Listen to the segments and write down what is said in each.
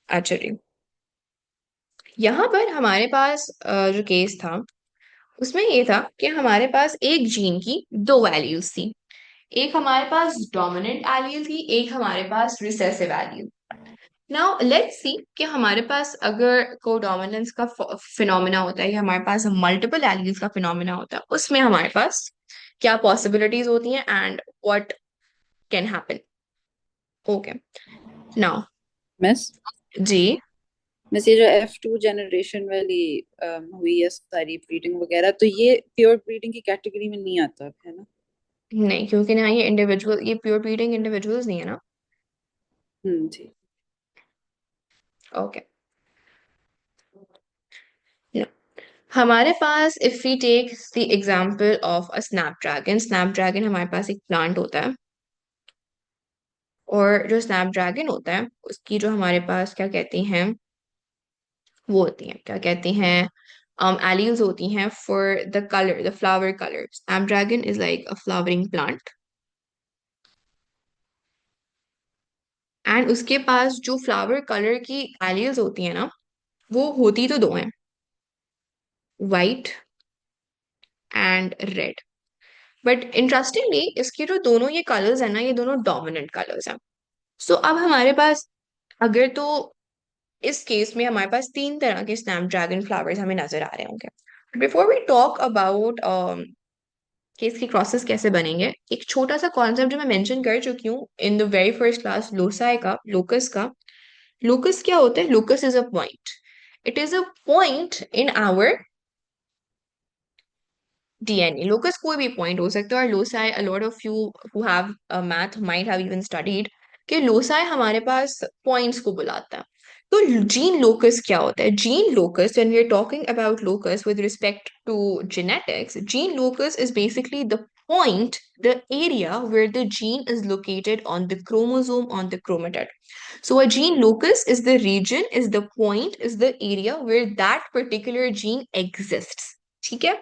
अच्छा जी। यहाँ पर हमारे पास जो केस था उसमें ये था कि हमारे पास एक जीन की दो वैल्यूज थी। एक हमारे पास डोमिनेंट एलील थी, एक हमारे पास recessive allele. Now let's see कि हमारे पास अगर कोडोमिनेंस का फिनोमेना होता है या हमारे पास मल्टीपल एलील्स का फिनोमेना होता है, उसमें हमारे पास क्या पॉसिबिलिटीज होती हैं and what can happen. Okay. Now miss ji. Miss ये जो F2 जनरेशन वाली हुई है सारी ब्रीडिंग वगैरह, तो ये प्योर ब्रीडिंग की कैटेगरी में नहीं आता है ना? नहीं, क्योंकि ना ये इंडिविजुअल, ये प्योर ब्रीडिंग इंडिविजुअल्स नहीं है ना। जी। ओके। हमारे पास if we take the example of a snapdragon, snapdragon हमारे पास एक प्लांट होता है। और जो स्नैपड्रैगन होता है उसकी जो हमारे पास क्या कहती हैं, वो होती हैं क्या कहती हैं, एलील्स होती हैं for the colour, the flower colour. Snapdragon is like a flowering plant and उसके पास जो फ्लावर कलर की एलील्स होती हैं ना, वो होती तो दो हैं, white and red. But interestingly इसके जो दोनों ये कलर्स हैं ना, ये दोनों डोमिनेंट कलर्स हैं। सो अब हमारे पास, अगर तो इस केस में हमारे पास तीन तरह के स्नैपड्रैगन फ्लावर्स हमें नजर आ रहे होंगे। बिफोर वी टॉक अबाउट कि इसके क्रॉसेस कैसे बनेंगे, एक छोटा सा कॉन्सेप्ट जो मैं मेंशन कर चुकी हूँ in the very first class, loci का, लोकस का। लोकस क्या होता है? Locus is a point. It is a point in our DNA. Locus कोई भी पॉइंट हो सकता है, और loci, a lot of you who have math might have even studied कि लोसाई हमारे पास पॉइंट्स को बुलाता है। तो जीन लोकस क्या होता है? Gene locus, when we are talking about locus with respect to genetics, gene locus is basically the point, the area where the gene is located on the chromosome, on the chromatid. So a gene locus is the region, is the point, is the area where that particular gene exists. ठीक है?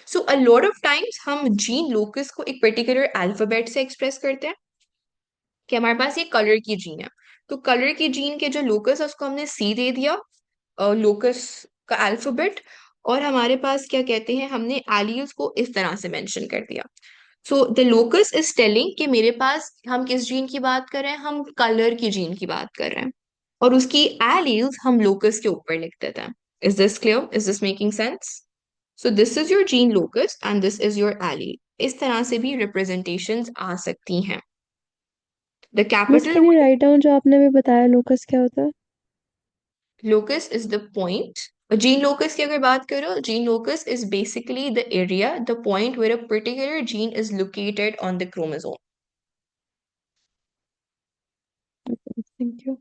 सो अ lot of times हम gene locus को एक particular alphabet से express करते हैं कि हमारे पास ये कलर की जीन है। तो कलर की जीन के जो लोकस है उसको हमने सी दे दिया, लोकस का अल्फाबेट। और हमारे पास क्या कहते हैं, हमने एलियल्स को इस तरह से मेंशन कर दिया। So the locus is telling कि मेरे पास, हम किस जीन की बात कर रहे हैं, हम कलर की जीन की बात कर रहे हैं। और उसकी एलियल्स हम लोकस के ऊपर लिख देते हैं। Is this clear? Is this making sense? So this is your gene locus and this is your allele. इस तरह से भी रिप्रेजेंटेशंस आ सकती हैं। The miss capital can you write down जो आपने भी बताया लोकस क्या होता है? locus is the point. Gene locus की अगर बात करो, gene locus is basically the area, the point where a particular gene is located on the chromosome. Thank you.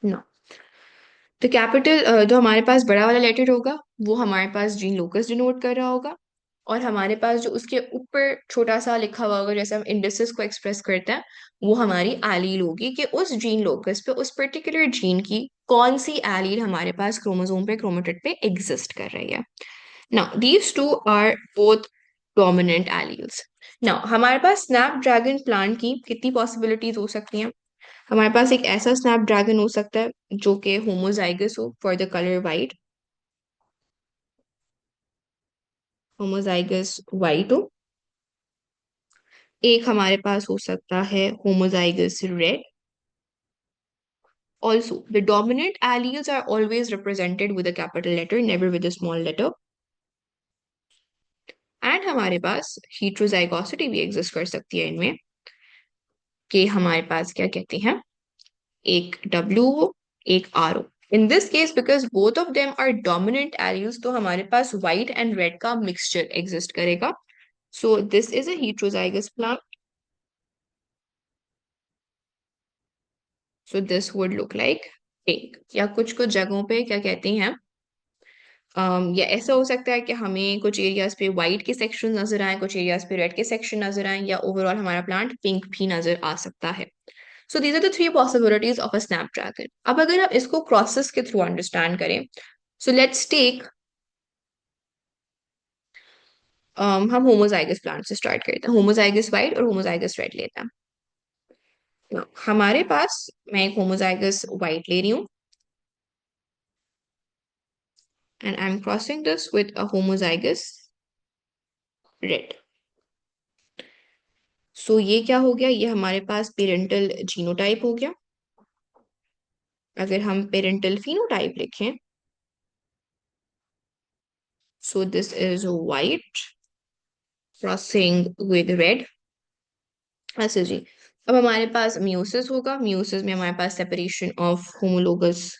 No. तो कैपिटल जो हमारे पास बड़ा वाला लेटर होगा वो हमारे पास जीन लोकस डिनोट कर रहा होगा। और हमारे पास जो उसके ऊपर छोटा सा लिखा हुआ होगा, जैसे हम इंडिसेस को एक्सप्रेस करते हैं, वो हमारी एलील होगी कि उस जीन लोकस पे, उस पर्टिकुलर जीन की कौन सी एलील हमारे पास क्रोमोसोम पे, क्रोमेटिड पे एग्जिस्ट कर रही है। Now these two are both dominant alleles. Now हमारे पास स्नैपड्रैगन प्लांट की कितनी पॉसिबिलिटीज हो सकती हैं? हमारे पास एक ऐसा स्नैपड्रैगन हो सकता है जो कि होमोजाइगस हो for the colour white, homozygous white हो। एक हमारे पास हो सकता है homozygous red. Also, the dominant alleles are always represented with a capital letter, never with a small letter. And हमारे पास heterozygosity भी एग्जिस्ट कर सकती है इनमें, कि हमारे पास क्या कहते हैं, एक W हो, एक R हो। In this case, because both of them are dominant alleles, तो हमारे पास white and red का mixture exist करेगा. So this is a heterozygous plant. So this would look like pink. या कुछ कुछ जगहों पे क्या कहते हैं, या ऐसा हो सकता है कि हमें कुछ एरियाज पे व्हाइट के सेक्शन नजर आए, कुछ एरियाज पे रेड के सेक्शन नजर आए, या ओवरऑल हमारा प्लांट पिंक भी नजर आ सकता है। So these are the three possibilities of a snapdragon. अब अगर आप इसको प्रोसेस के थ्रू अंडरस्टैंड करें, सो लेट्स टेक, हम होमोजाइगस प्लांट से स्टार्ट करते हैं। होमोजाइगस वाइट और होमोजाइगस रेड लेते हैं। हमारे पास, मैं एक होमोजाइगस वाइट ले रही हूँ and I am crossing this with a homozygous red. So ये क्या हो गया, ये हमारे पास पेरेंटल जीनोटाइप हो गया। अगर हम पेरेंटल फिनोटाइप लिखें, so this is white crossing with red. अच्छा जी, अब हमारे पास म्यूसिस होगा। म्यूसिस में हमारे पास सेपरेशन ऑफ होमोलोगस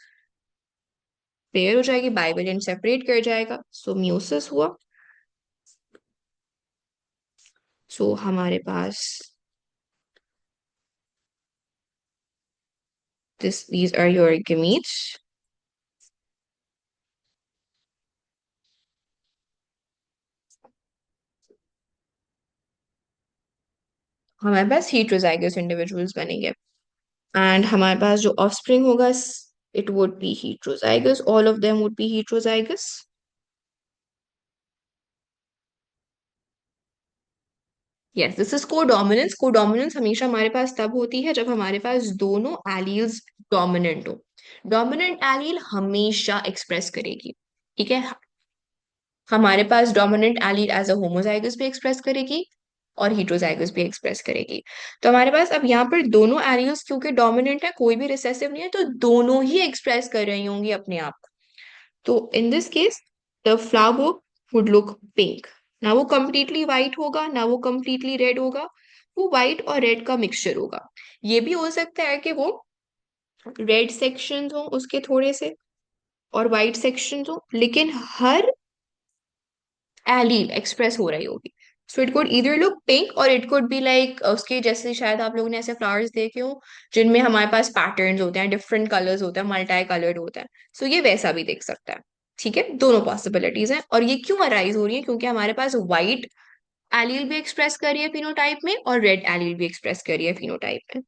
पेयर हो जाएगी, बाइवेलेंट सेपरेट कर जाएगा, सो म्यूसिस हुआ। सो हमारे पास these are your gametes। हमारे पास heterozygous individuals बनेंगे एंड हमारे पास जो offspring होगा, it would be heterozygous, all of them would be heterozygous। yes, this is codominance। codominance हमेशा हमारे पास तब होती है जब हमारे पास दोनों एलील्स डोमिनेंट हो। डोमिनेंट एलील हमेशा एक्सप्रेस करेगी, ठीक है। हमारे पास dominant allele as a homozygous भी एक्सप्रेस करेगी और heterozygous भी एक्सप्रेस करेगी। तो हमारे पास अब यहाँ पर दोनों एलील्स क्योंकि डोमिनेंट है, कोई भी रिसेसिव नहीं है, तो दोनों ही एक्सप्रेस कर रही होंगी अपने आप को। तो in this case the flower would look pink. ना वो कंप्लीटली वाइट होगा, ना वो कंप्लीटली रेड होगा, वो वाइट और रेड का मिक्सचर होगा। ये भी हो सकता है कि वो रेड सेक्शन हो उसके थोड़े से और वाइट सेक्शन हो, लेकिन हर एलील एक्सप्रेस हो रही होगी। सो इट कुड इधर लुक पिंक और इट कुड बी लाइक उसके जैसे, शायद आप लोगों ने ऐसे फ्लावर्स देखे हो जिनमें हमारे पास पैटर्न्स होते हैं, डिफरेंट कलर्स होते हैं, मल्टी कलर्ड होता है। सो ये वैसा भी देख सकता है, ठीक है। दोनों पॉसिबिलिटीज हैं और ये क्यों अराइज हो रही है, क्योंकि हमारे पास व्हाइट एलील भी एक्सप्रेस कर रही है फिनोटाइप में और रेड एलील भी एक्सप्रेस कर रही है फिनोटाइप में।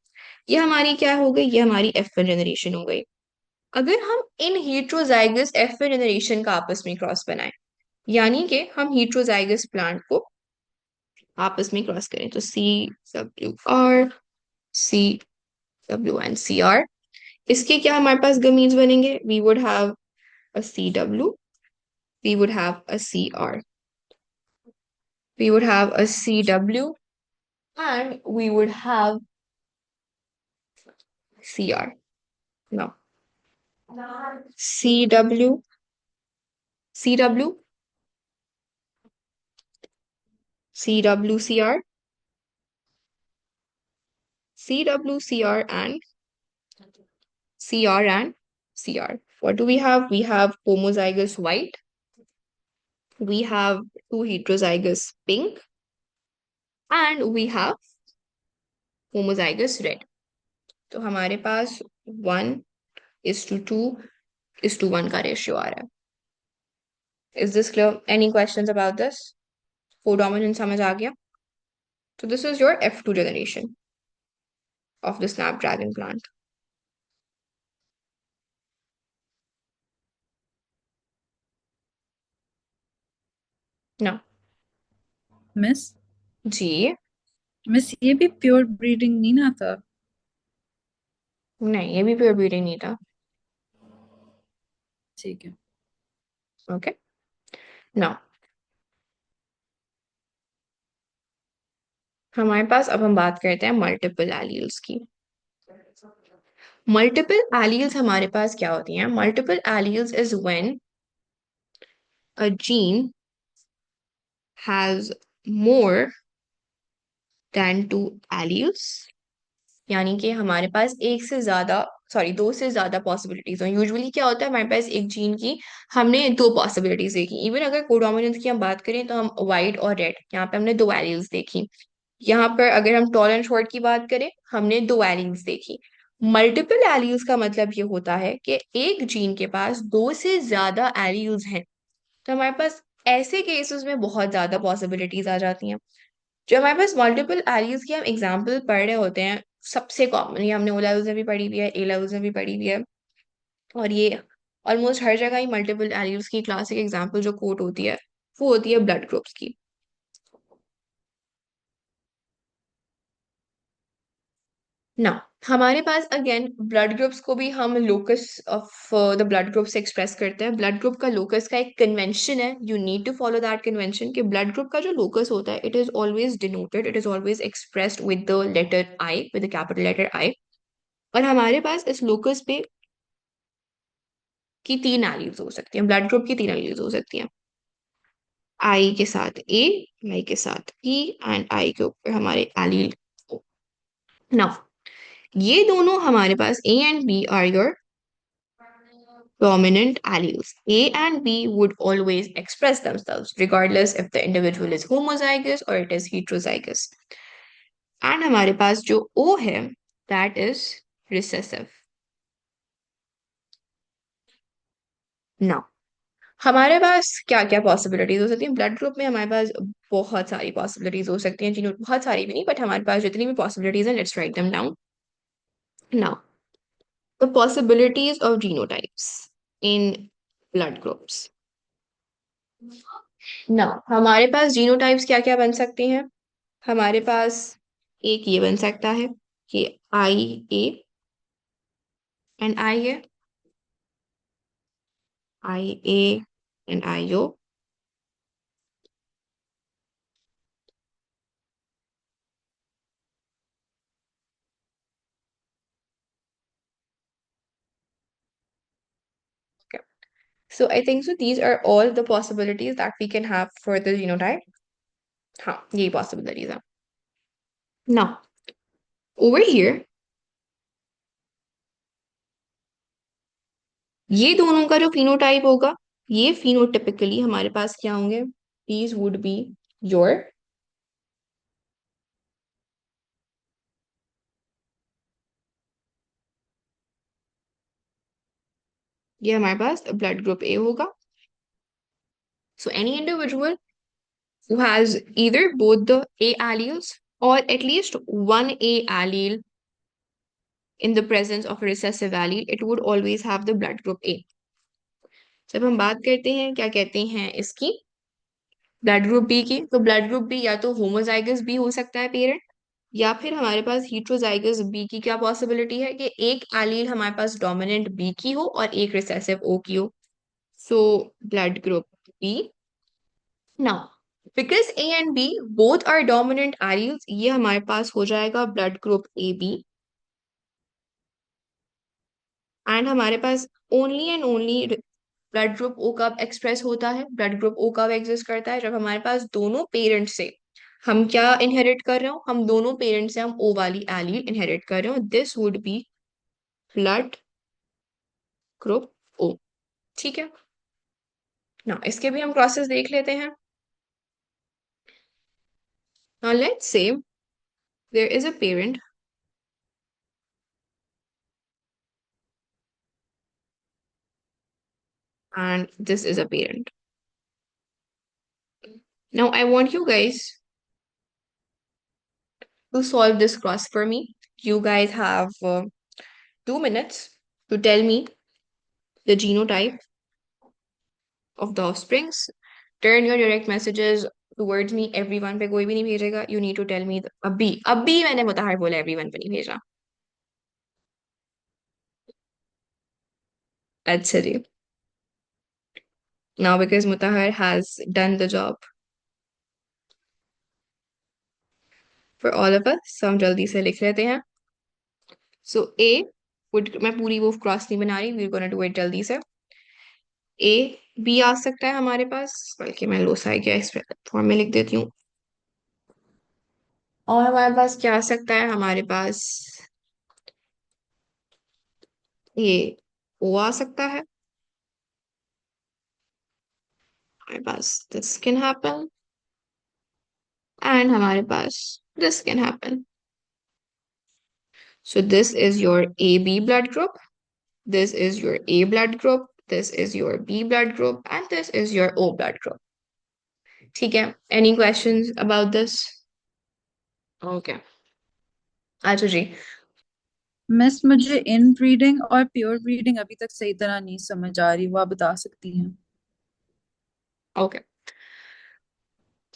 ये हमारी क्या हो गई, ये हमारी F1 जनरेशन हो गई। अगर हम इन हेट्रोजाइगस F1 जनरेशन का आपस में क्रॉस बनाएं, यानी कि हम heterozygous प्लांट को आपस में क्रॉस करें, तो CWR, CW and CR, इसके क्या हमारे पास गमीज बनेंगे, we would have a CW, we would have a CR, we would have a CW and we would have CR। now CW, CW, CWCR, CWCR and CR and CR. What do we have? We have homozygous white, we have two heterozygous pink, and we have homozygous red। तो हमारे पास 1:2:1 का ratio आ रहा है। Is this clear? Any questions about this? Codominant समझ आ गया? तो this is your F2 generation of the snapdragon plant. ना मिस जी, मिस ये भी प्योर ब्रीडिंग नहीं ना था? नहीं ये भी प्योर ब्रीडिंग नहीं था। ठीक है। ओके, ना हमारे पास, अब हम बात करते हैं मल्टीपल एलील्स की। मल्टीपल एलील्स हमारे पास क्या होती हैं? Multiple alleles is when a gene has more than two alleles, यानी कि हमारे पास एक से ज्यादा, सॉरी दो से ज्यादा पॉसिबिलिटीज हो। यूजुअली क्या होता है, हमारे पास एक जीन की हमने दो पॉसिबिलिटीज देखी। इवन अगर कोडोमिनेंस की हम बात करें तो हम व्हाइट और रेड, यहाँ पे हमने दो एलील्स देखी। यहाँ पर अगर हम टॉल एंड शॉर्ट की बात करें, हमने दो एलील्स देखी। मल्टीपल एलील्स का मतलब ये होता है कि एक जीन के पास दो से ज्यादा एलील्स हैं। तो हमारे पास ऐसे केसेस में बहुत ज्यादा पॉसिबिलिटीज आ जाती हैं। जो हमारे पास मल्टीपल एलील्स की हम एग्जाम्पल पढ़ रहे होते हैं, सबसे कॉमन, ये हमने ओ लेवल्स में भी पढ़ी हुई है, ए लेवल्स में भी पढ़ी हुई है, और ये ऑलमोस्ट हर जगह ही मल्टीपल एलील्स की क्लासिक एग्जाम्पल जो कोट होती है, वो होती है ब्लड ग्रुप्स की। ना, हमारे पास अगेन ब्लड ग्रुप्स को भी हम locus of the blood group से एक्सप्रेस करते हैं। ब्लड ग्रुप का लोकस का एक कन्वेंशन है, you need to follow that convention, कि ब्लड ग्रुप का जो लोकस होता है it is always denoted, it is always expressed with the letter I, with the capital letter I. और हमारे पास इस लोकस पे की तीन एलील्स हो सकती हैं, ब्लड ग्रुप की तीन एलील्स हो सकती हैं। आई के साथ ए, आई के साथ ई, एंड आई के ऊपर हमारे एलील ओ। नाउ ये दोनों हमारे पास A and B are your dominant alleles. A and B would always express themselves, regardless if the individual is homozygous or it is heterozygous. And हमारे पास जो O है, that is recessive. Now, हमारे पास क्या क्या पॉसिबिलिटीज हो सकती हैं ब्लड ग्रुप में? हमारे पास बहुत सारी पॉसिबिलिटीज हो सकती हैं, जिन्होंने बहुत सारी भी नहीं, बट हमारे पास जितनी भी पॉसिबिलिटीज हैं, let's write them down now. The possibilities of genotypes in blood groups. ना, हमारे पास जीनोटाइप्स क्या क्या बन सकते हैं? हमारे पास एक ये बन सकता है कि आई ए एंड आई है, I A and I O. So I think so these are all the possibilities that we can have for the genotype. हाँ, यही possibilities हैं। Now, over here, ये दोनों का जो phenotype होगा, ये phenotypically हमारे पास क्या होंगे? These would be your, ये हमारे पास blood group A होगा। So any individual who has either both the A alleles or at least one A allele in the presence of a recessive allele, it would always have the blood group A. जब हम बात करते हैं क्या कहते हैं इसकी, blood group B की, तो ब्लड ग्रुप बी या तो होमोजाइगस बी हो सकता है पेरेंट, या फिर हमारे पास हीट्रोजाइगस बी की क्या पॉसिबिलिटी है कि एक एलील हमारे पास डोमिनेंट बी की हो और एक रिसेसिव ओ की हो। So blood group B. Now because A and B both are dominant alleles, ये हमारे पास हो जाएगा blood group A B. And हमारे पास only and only blood group O कब एक्सप्रेस होता है, ब्लड ग्रुप ओ कब एग्जिस्ट करता है? जब हमारे पास दोनों पेरेंट से हम क्या इनहेरिट कर रहे हो, हम दोनों पेरेंट से हम ओ वाली एलील इनहेरिट कर रहे हो, this would be blood group O. ठीक है ना, इसके भी हम प्रोसेस देख लेते हैं। Now let's say there is a parent and this is a parent. Now I want you guys to solve this cross for me. You guys have 2 minutes to tell me the genotype of the offsprings. Turn your direct messages towards me, everyone पे कोई भी नहीं भेजेगा। You need to tell me अभी मैंने मुताहर बोला, everyone पे नहीं भेजना। अच्छा जी। Now because Mutahar has done the job for all of us, so हम जल्दी से लिख लेते हैं। So A would, मैं पूरी वो क्रॉस नहीं बना रही, we're gonna do it जल्दी से। A B आ सकता है हमारे पास, बल्कि मैं लोसाई क्या इस फॉर्म में लिख देती हूँ। और हमारे पास क्या आ सकता है? हमारे पास ये O आ सकता है, हमारे पास this can happen, एंड हमारे पास this can happen. So this is your AB blood group, this is your A blood group, this is your B blood group, and this is your O blood group. ठीक है, any questions about this? Okay, अच्छा जी। Miss, मुझे इन breeding और pure breeding अभी तक सही तरह नहीं समझ आ रही, वो आप बता सकती हैं? ओके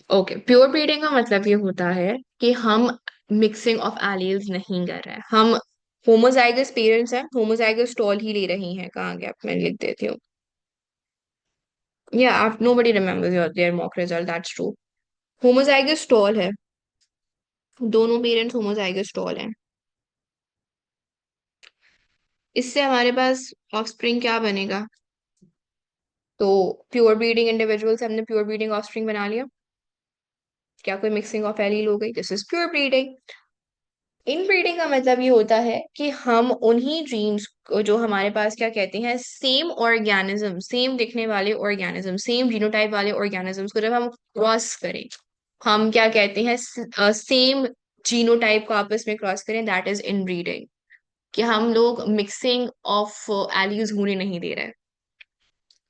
ओके, प्योर ब्रीडिंग का मतलब ये होता है कि हम मिक्सिंग ऑफ एलील्स नहीं कर रहा है। हम होमोजाइगस पेरेंट्स हैं, होमोजाइगस टॉल ही ले रही हैं। कहाँ गया, मैं लिख देती हूँ। या आप, nobody remembers their mock result, that's true। Homozygous tall है, दोनों पेरेंट्स होमोजाइगस टॉल हैं। इससे हमारे पास ऑफस्प्रिंग क्या बनेगा? तो प्योर ब्रीडिंग इंडिविजुअल से हमने प्योर ब्रीडिंग ऑफस्प्रिंग बना लिया। क्या कोई मिक्सिंग ऑफ एलील हो गई? This is pure breeding. Inbreeding का मतलब ये होता है कि हम उन्हीं जीन्स को जो हमारे पास क्या कहते हैं, सेम ऑर्गेनिज्म, सेम दिखने वाले ऑर्गेनिज्म, सेम जीनोटाइप वाले ऑर्गेनिजम्स को जब हम क्रॉस करें, हम क्या कहते हैं, सेम जीनोटाइप को आपस में क्रॉस करें, दैट इज इनब्रीडिंग। कि हम लोग मिक्सिंग ऑफ एलील्स होने नहीं दे रहे हैं।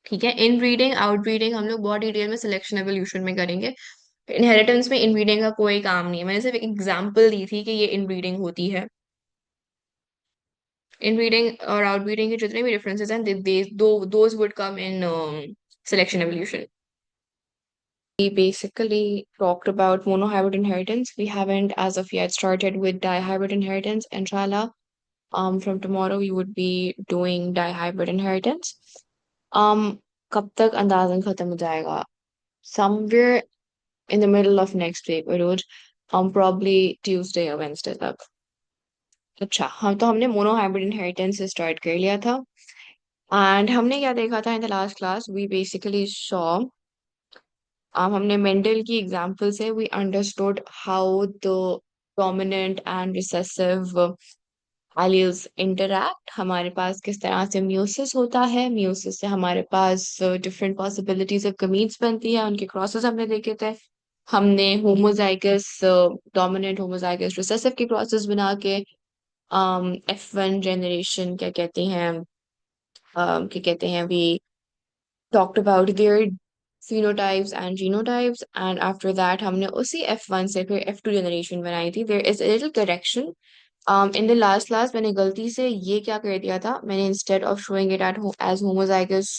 ठीक है, इनब्रीडिंग आउटब्रीडिंग हम लोग बहुत डिटेल में सिलेक्शन एवोल्यूशन में करेंगे। इनहेरिटेंस में इनब्रीडिंग का कोई काम नहीं है, मैंने सिर्फ एक एग्जांपल दी थी कि ये इनब्रीडिंग होती है। इनब्रीडिंग और आउटब्रीडिंग के जितने भी डिफरेंसेस हैं, those would come in selection evolution. We basically talked about monohybrid inheritance. We haven't as of yet started with dihybrid inheritance. Inshallah, from tomorrow we would be doing dihybrid inheritance. कब तक अंदाजन खत्म हो जाएगा? Somewhere in the middle of next week, rose probably Tuesday or Wednesday तक। अच्छा, हमने monohybrid inheritance से स्टार्ट कर लिया था। एंड हमने क्या देखा था in the last class? We basically saw, हमने मेंडल की एग्जांपल से we understood how the dominant and recessive alleles interact. हमारे पास किस तरह से म्यूसिस होता है, म्यूसिस से हमारे पास डिफरेंट पॉसिबिलिटीज ऑफ गमीट्स बनती है, उनके क्रॉसेस हमने देखे थे। हमने होमोजाइगस डोमिनेंट होमोजाइगस रिसेसिव के क्रॉसेस बना के F1 जनरेशन क्या कहते हैं, क्या कहते हैं, we talked about their phenotypes and genotypes, and after that हमने उसी F1 से फिर F2 जनरेशन बनाई थी। There is a little correction in the last class। मैंने गलती से ये क्या कर दिया था, मैंने instead of showing it as homozygous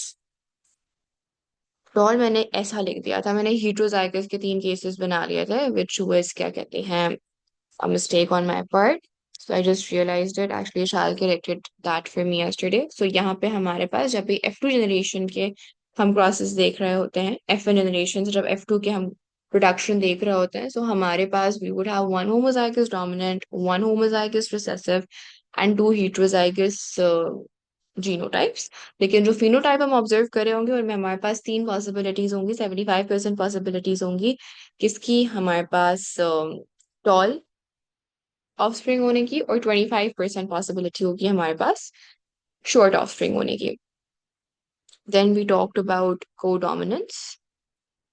tall मैंने ऐसा लिख दिया था, मैंने heterozygous के 3 केसेस बना लिए थे, which was क्या कहते हैं, a mistake on my part। So I just realized it। Actually, Shal corrected that for me yesterday। So यहाँ पे हमारे पास जब भी F2 जनरेशन के हम क्रॉसेस देख रहे होते हैं, F1 जनरेशन से जब F2 के हम प्रोडक्शन देख रहे होते हैं, so हमारे पास we would have one homozygous dominant, one homozygous recessive and two heterozygous genotypes. लेकिन जो फिनोटाइप हम ऑब्जर्व करे होंगे उनमें हमारे पास 3 पॉसिबिलिटीज होंगी, 75% पॉसिबिलिटीज होंगी किसकी, हमारे पास टॉल ऑफस्प्रिंग होने की, और 25% पॉसिबिलिटी होगी हमारे पास शॉर्ट ऑफस्प्रिंग होने की। Then we talked about codominance,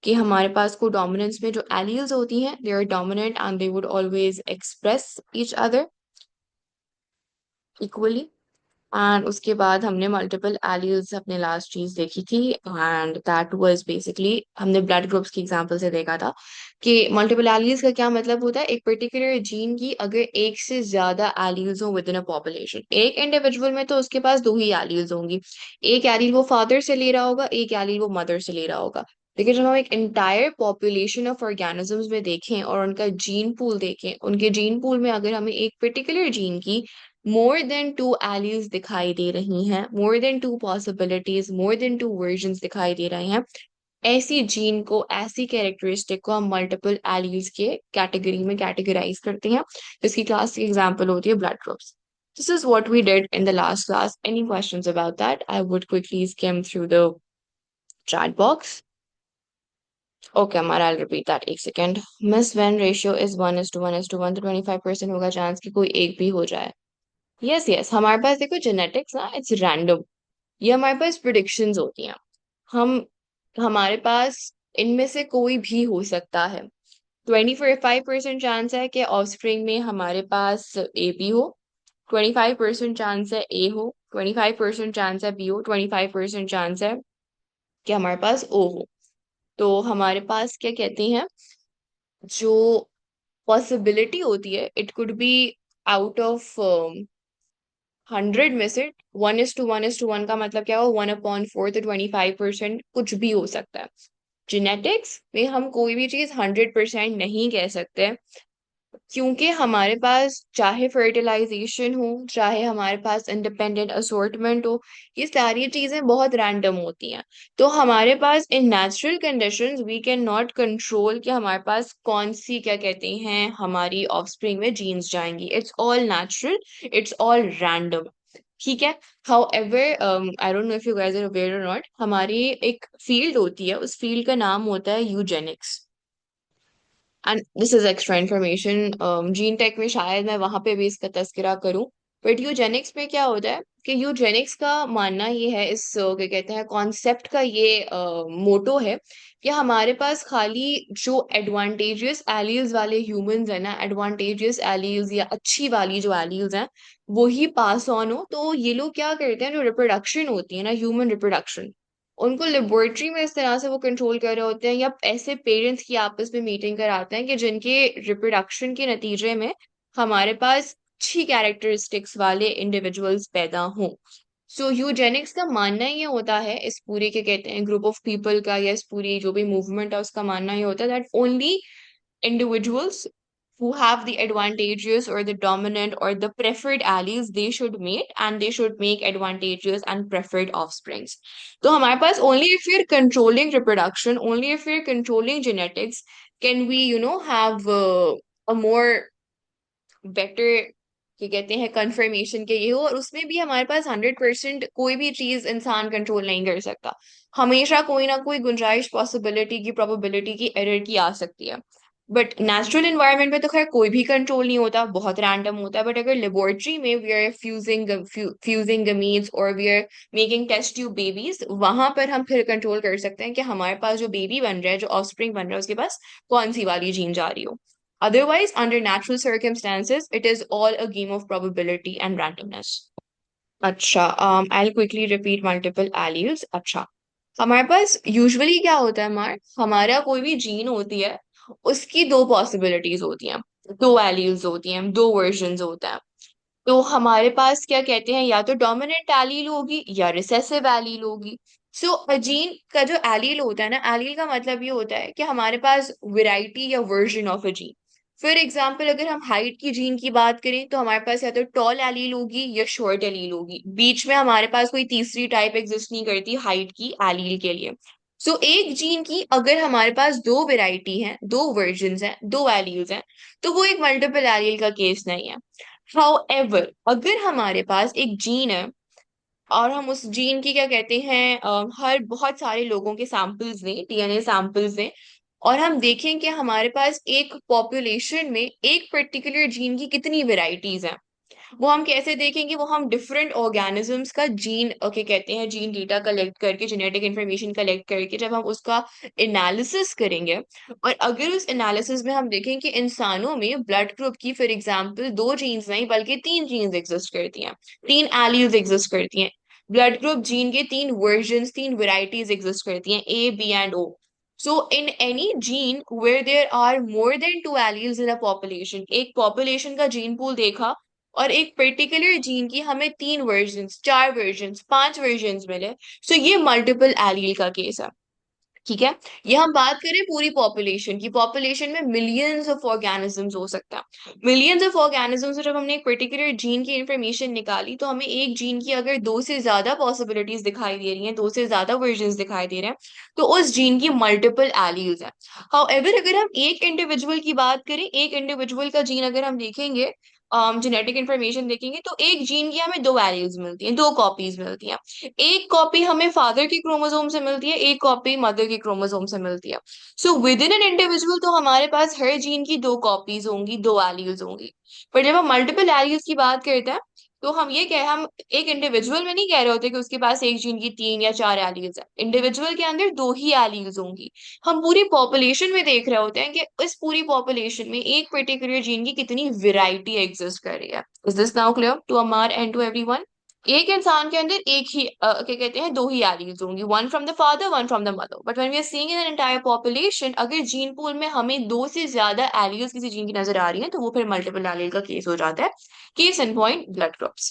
कि हमारे पास कोडोमिनेंस में जो एलील्स होती हैं, they are dominant and they would always express each other equally. And उसके बाद हमने मल्टीपल एलील्स अपने लास्ट चीज देखी थी, एंड दैट वाज बेसिकली हमने ब्लड ग्रुप्स की एग्जांपल से देखा था कि मल्टीपल एलील्स का क्या मतलब होता है। एक पर्टिकुलर जीन की अगर एक से ज्यादा एलील्स हो विद इन अ पॉपुलेशन, एक इंडिविजुअल में तो उसके पास 2 ही एलील्स होंगी, एक एलील वो फादर से ले रहा होगा, एक एलील वो मदर से ले रहा होगा। लेकिन जब हम एक इंटायर पॉपुलेशन ऑफ ऑर्गेनिजम्स में देखें और उनका जीन पूल देखें, उनके जीन पूल में अगर हमें एक पर्टिकुलर जीन की more than 2 alleles दिखाई दे रही हैं, more than 2 possibilities, more than 2 versions दिखाई दे रहे हैं, ऐसी जीन को, ऐसी कैरेक्टरिस्टिक को हम मल्टीपल एलील्स के कैटेगरी में कैटेगराइज करते हैं, जिसकी क्लासिक एग्जांपल होती है blood groups. This is what we did in the last class। Any questions about that? I would quickly skim through the chat box। Okay, Amar, I'll repeat that। एक second. Miss when ratio is 1:1:1, तो 25% होगा chance कि कोई एक भी हो जाए। Yes yes, हमारे पास देखो जेनेटिक्स ना, इट्स रैंडम। ये हमारे पास प्रिडिक्शंस होती हैं। हम हमारे पास इनमें से कोई भी हो सकता है। 25% चांस है कि ऑफस्प्रिंग में हमारे पास ए बी हो, 25% चांस है ए हो, 25% चांस है बी हो, 25% चांस है कि हमारे पास ओ हो। तो हमारे पास क्या कहते हैं, जो पॉसिबिलिटी होती है, it could be out of 100 में से 1:1:1 का मतलब क्या हो, 1/4, तो 25% कुछ भी हो सकता है। जेनेटिक्स में हम कोई भी चीज 100% नहीं कह सकते, क्योंकि हमारे पास चाहे फर्टिलाइजेशन हो, चाहे हमारे पास इंडिपेंडेंट असॉर्टमेंट हो, ये सारी चीजें बहुत रैंडम होती हैं। तो हमारे पास in natural conditions we can not control कि हमारे पास कौन सी क्या कहते हैं हमारी ऑफस्प्रिंग में जीन्स जाएंगी। It's all natural, it's all random. ठीक है। However I don't know if you guys are aware और नॉट, हमारी एक फील्ड होती है, उस फील्ड का नाम होता है eugenics. And this is extra information, gene tech में शायद मैं वहां पे भी इसका तस्करा करूं। बट यूजेनिक्स में क्या होता है कि यूजेनिक्स का मानना ये है, इस क्या कहते हैं कॉन्सेप्ट का ये मोटो है कि हमारे पास खाली जो एडवांटेजियस एलील्स वाले ह्यूमंस है ना, एडवांटेजियस एलील्स या अच्छी वाली जो एलील्स हैं वो ही पास ऑन हो। तो ये लोग क्या करते हैं, जो रिप्रोडक्शन होती है ना, ह्यूमन रिप्रोडक्शन, उनको लेबोरेटरी में इस तरह से वो कंट्रोल कर रहे होते हैं, या ऐसे पेरेंट्स की आपस में मीटिंग कराते हैं कि जिनके रिप्रोडक्शन के नतीजे में हमारे पास अच्छी कैरेक्टरिस्टिक्स वाले इंडिविजुअल्स पैदा हों। सो यूजेनिक्स का मानना ये होता है, इस पूरे के कहते हैं ग्रुप ऑफ पीपल का, या इस पूरी जो भी मूवमेंट है उसका मानना ये होता है that only individuals who have the advantageous or the dominant or the preferred alleles they should mate, and they should make advantageous and preferred offsprings. तो हमारे पास only if we're controlling reproduction, only if we're controlling genetics, can we have a more better क्या कहते हैं confirmation के ये हो। और उसमें भी हमारे पास 100% कोई भी चीज इंसान कंट्रोल नहीं कर सकता। हमेशा कोई ना कोई गुंजाइश, पॉसिबिलिटी की, प्रोबेबिलिटी की, एरर की आ सकती है। बट नेचुरल इन्वायरमेंट में तो खैर कोई भी कंट्रोल नहीं होता, बहुत रैंडम होता है। बट अगर लेबोरेटरी में वी आर फ्यूजिंग गमीज और we are making test tube babies, वहां पर हम फिर कंट्रोल कर सकते हैं कि हमारे पास जो बेबी बन रहा है, जो ऑफस्प्रिंग बन रहा है, उसके पास कौन सी वाली जीन जा रही हो। Otherwise, under natural circumstances, it is all a game of probability and randomness. अच्छा, I'll quickly repeat multiple alleles. अच्छा, हमारे पास यूजुअली क्या होता है, हमारा कोई भी जीन होती है, उसकी दो पॉसिबिलिटीज होती हैं, दो एलील्स होती हैं, दो वर्जन्स होता है। तो हमारे पास क्या कहते हैं, या तो डोमिनेंट एलील होगी या रिसेसिव एलील होगी। सो जीन का जो एलील होता है ना, एलील का मतलब ये होता है कि हमारे पास वेराइटी या version of a gene. For example, अगर हम हाइट की जीन की बात करें तो हमारे पास या तो टॉल एलील होगी या शॉर्ट एलील होगी, बीच में हमारे पास कोई तीसरी टाइप एग्जिस्ट नहीं करती हाइट की एलील के लिए। सो एक जीन की अगर हमारे पास दो वेराइटी हैं, दो वर्जन हैं, दो एलील्स हैं, तो वो एक मल्टीपल एलील का केस नहीं है। हाउएवर, अगर हमारे पास एक जीन है और हम उस जीन की क्या कहते हैं हर बहुत सारे लोगों के सैंपल्स लें, डीएनए सैंपल्स लें, और हम देखें कि हमारे पास एक पॉपुलेशन में एक पर्टिकुलर जीन की कितनी वेराइटीज हैं। वो हम कैसे देखेंगे, वो हम डिफरेंट ऑर्गेनिजम्स का जीन ओके कहते हैं जीन डेटा कलेक्ट करके, जेनेटिक इंफॉर्मेशन कलेक्ट करके जब हम उसका एनालिसिस करेंगे, और अगर उस एनालिसिस में हम देखें कि इंसानों में ब्लड ग्रुप की फॉर एग्जांपल दो जीन्स नहीं बल्कि तीन जीन्स एग्जिस्ट करती हैं, तीन एलील्स एग्जिस्ट करती हैं, ब्लड ग्रुप जीन के तीन वर्जन्स, तीन वेराइटीज एग्जिस्ट करती हैं, A B and O. So in any gene where there are more than two alleles in a population, एक population का gene pool देखा और एक पर्टिकुलर जीन की हमें तीन वर्जन्स, चार वर्जन्स, पांच वर्जन्स मिले, सो ये मल्टीपल एलील का केस है। ठीक है। ये हम बात करें पूरी पॉपुलेशन की, पॉपुलेशन में मिलियंस ऑफ ऑर्गेनिजम्स हो सकता है। मिलियंस ऑफ ऑर्गेनिजम्स से जब हमने एक पर्टिकुलर जीन की इंफॉर्मेशन निकाली तो हमें एक जीन की अगर दो से ज्यादा पॉसिबिलिटीज दिखाई दे रही हैं, दो से ज्यादा वर्जन्स दिखाई दे रहे हैं, तो उस जीन की मल्टीपल एलील्स हैं। हाउएवर, अगर हम एक इंडिविजुअल की बात करें, एक इंडिविजुअल का जीन अगर हम देखेंगे, जेनेटिक इंफॉर्मेशन देखेंगे, तो एक जीन की हमें दो एलील्स मिलती हैं, दो कॉपीज मिलती हैं। एक कॉपी हमें फादर की क्रोमोसोम से मिलती है, एक कॉपी मदर की क्रोमोसोम से मिलती है। So with in an individual तो हमारे पास हर जीन की दो कॉपीज होंगी, दो एलील्स होंगी। पर जब हम मल्टीपल एलील्स की बात करते हैं, तो हम एक इंडिविजुअल में नहीं कह रहे होते कि उसके पास एक जीन की तीन या चार एलील्स है, इंडिविजुअल के अंदर दो ही एलील्स होंगी। हम पूरी पॉपुलेशन में देख रहे होते हैं कि इस पूरी पॉपुलेशन में एक पर्टिकुलर जीन की कितनी वेराइटी एग्जिस्ट कर रही है। Is this now clear to Amar and to everyone? एक इंसान के अंदर एक ही क्या कहते हैं दो ही एलील्स होंगी, one from the father, one from the mother. But when we are seeing in an entire population, अगर जीन पूल में हमें दो से ज्यादा एलील्स किसी जीन की नजर आ रही है, तो वो फिर मल्टीपल एलील का केस हो जाता है। Case in point blood groups.